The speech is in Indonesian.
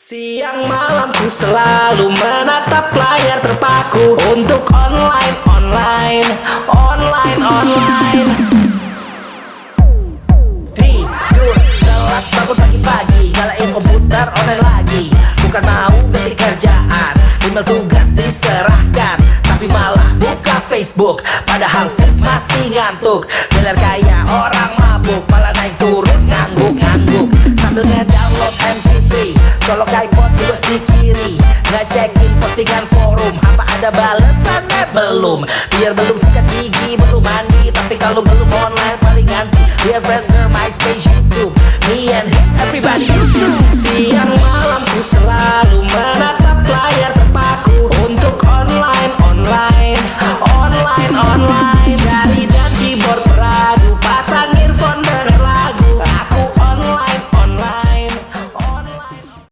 Siang malam ku selalu menatap layar terpaku untuk online. Tidur, telat bangun pagi-pagi, nyalain komputer online lagi. Bukan mau ganti kerjaan, email tugas diserahkan, tapi malah buka Facebook, padahal face masih ngantuk. Gelar kayak orang mabuk, malah naik turun ngangguk-ngangguk sambil nge-download MP3, colok iPod di USB kiri, ngecekin postingan forum, apa ada balesannya belum. Biar belum sikat gigi, belum mandi, tapi kalau belum online paling nganti. Biar Friendster, MySpace, YouTube, me and him, everybody YouTube. Siang malam